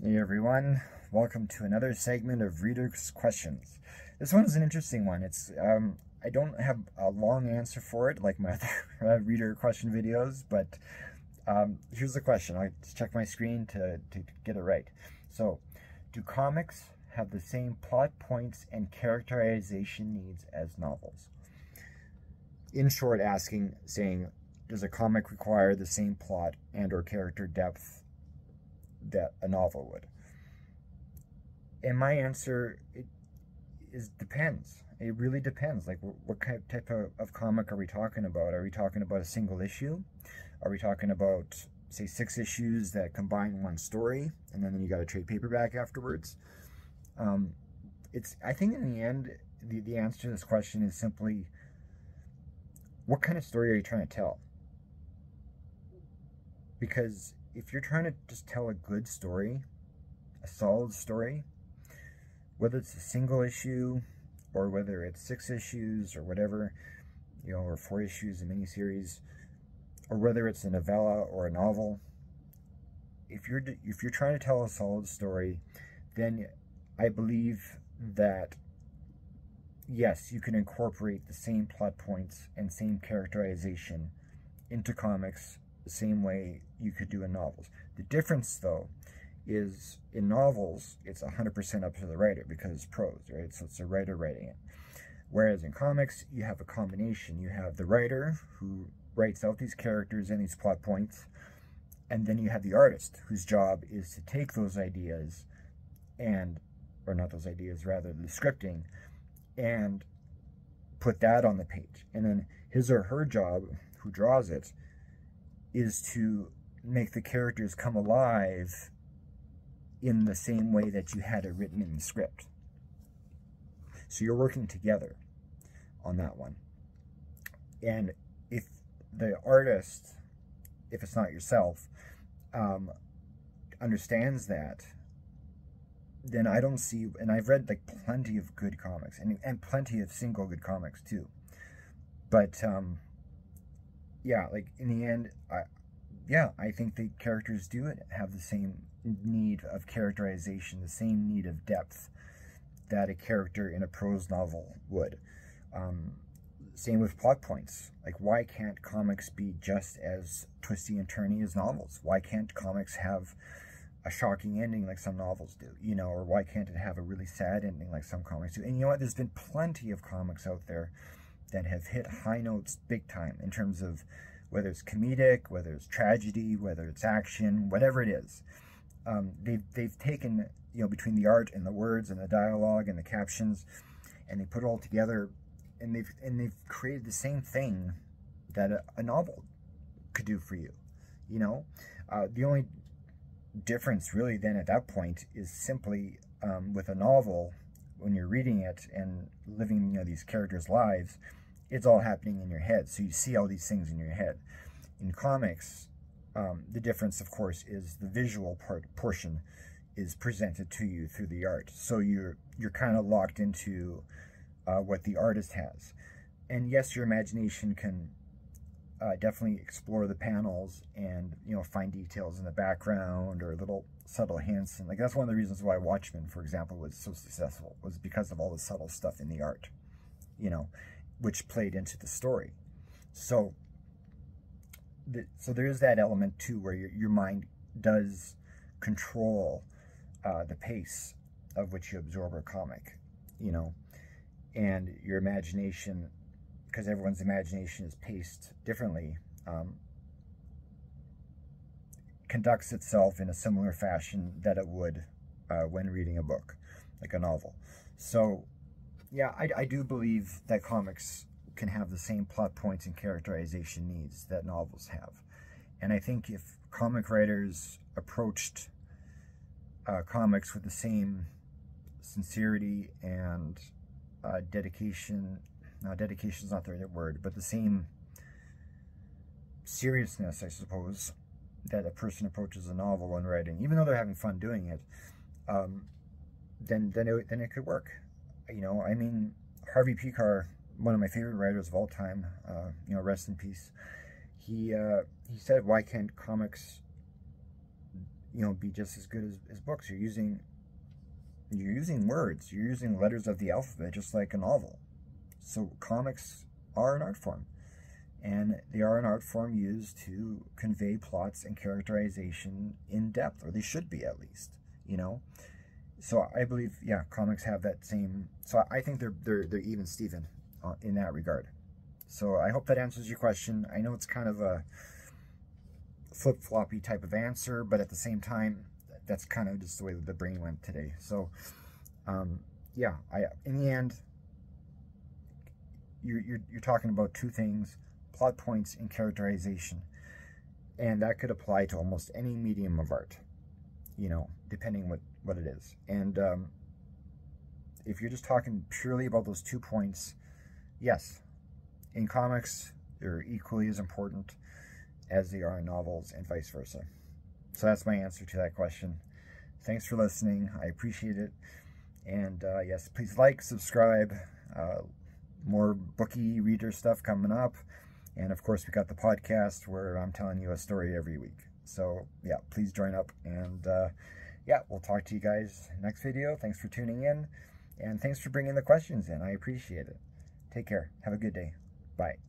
Hey everyone, welcome to another segment of Reader's Questions. This one is an interesting one. I don't have a long answer for it like my other reader question videos, but here's the question. I'll just check my screen to get it right. So, do comics have the same plot points and characterization needs as novels? In short, saying, does a comic require the same plot and or character depth that a novel would? And my answer depends. It really depends. Like, what kind of type of comic are we talking about? Are we talking about a single issue? Are we talking about, say, 6 issues that combine one story, and then you got a trade paperback afterwards? I think in the end, the answer to this question is simply, what kind of story are you trying to tell? Because if you're trying to just tell a good story, a solid story, whether it's a single issue or whether it's 6 issues or whatever, or 4 issues, a miniseries, or whether it's a novella or a novel, if you're trying to tell a solid story, then I believe that yes, you can incorporate the same plot points and same characterization into comics the same way you could do in novels. The difference, though, is in novels, it's 100% up to the writer because it's prose, right? So it's the writer writing it. Whereas in comics, you have a combination. You have the writer who writes out these characters and these plot points, and then you have the artist whose job is to take those ideas or not those ideas, rather the scripting, and put that on the page. And then his or her job, who draws it, is to make the characters come alive in the same way that you had it written in the script. So you're working together on that one. And if the artist, if it's not yourself, understands that, then I don't see, and I've read like plenty of good comics and plenty of single good comics too. But yeah, like in the end, I think the characters do have the same need of characterization, the same need of depth that a character in a prose novel would. Same with plot points. Like, why can't comics be just as twisty and turny as novels? Why can't comics have a shocking ending like some novels do? Or why can't it have a really sad ending like some comics do? And you know what? There's been plenty of comics out there that have hit high notes big time in terms of whether it's comedic, whether it's tragedy, whether it's action, whatever it is. They've taken, between the art and the words and the dialogue and the captions, and they put it all together, and they've created the same thing that a novel could do for you. The only difference really then at that point is simply with a novel, when you're reading it and living these characters' lives, it's all happening in your head. So you see all these things in your head. In comics, the difference, of course, is the visual portion is presented to you through the art. So you're kind of locked into what the artist has. And yes, your imagination can definitely explore the panels and find details in the background or little subtle hints. And like that's one of the reasons why Watchmen, for example, was so successful, was because of all the subtle stuff in the art, which played into the story. So there is that element too, where your mind does control the pace of which you absorb a comic, and your imagination, because everyone's imagination is paced differently, conducts itself in a similar fashion that it would when reading a book, like a novel. So yeah, I do believe that comics can have the same plot points and characterization needs that novels have. And I think if comic writers approached comics with the same sincerity and dedication, now dedication is not the right word, but the same seriousness, I suppose, that a person approaches a novel when writing, even though they're having fun doing it, then it could work. I mean, Harvey Pekar, one of my favorite writers of all time, rest in peace. He said, why can't comics you know, be just as good as books. You're using words, you're using letters of the alphabet, just like a novel. So comics are an art form, and they are an art form used to convey plots and characterization in depth, or they should be at least, you know. So I believe, yeah, comics have that same. So I think they're even Steven in that regard. So I hope that answers your question. I know it's kind of a flip-floppy type of answer, but at the same time, that's kind of just the way the brain went today. So yeah, in the end, you're talking about two things: plot points and characterization, and that could apply to almost any medium of art, you know, depending what it is. And if you're just talking purely about those 2 points, yes, in comics they're equally as important as they are in novels, and vice versa. So that's my answer to that question. Thanks for listening. I appreciate it. And yes, please like, subscribe. More bookie reader stuff coming up. And of course, we got the podcast where I'm telling you a story every week. So yeah, please join up. And yeah, we'll talk to you guys next video. Thanks for tuning in. And thanks for bringing the questions in. I appreciate it. Take care. Have a good day. Bye.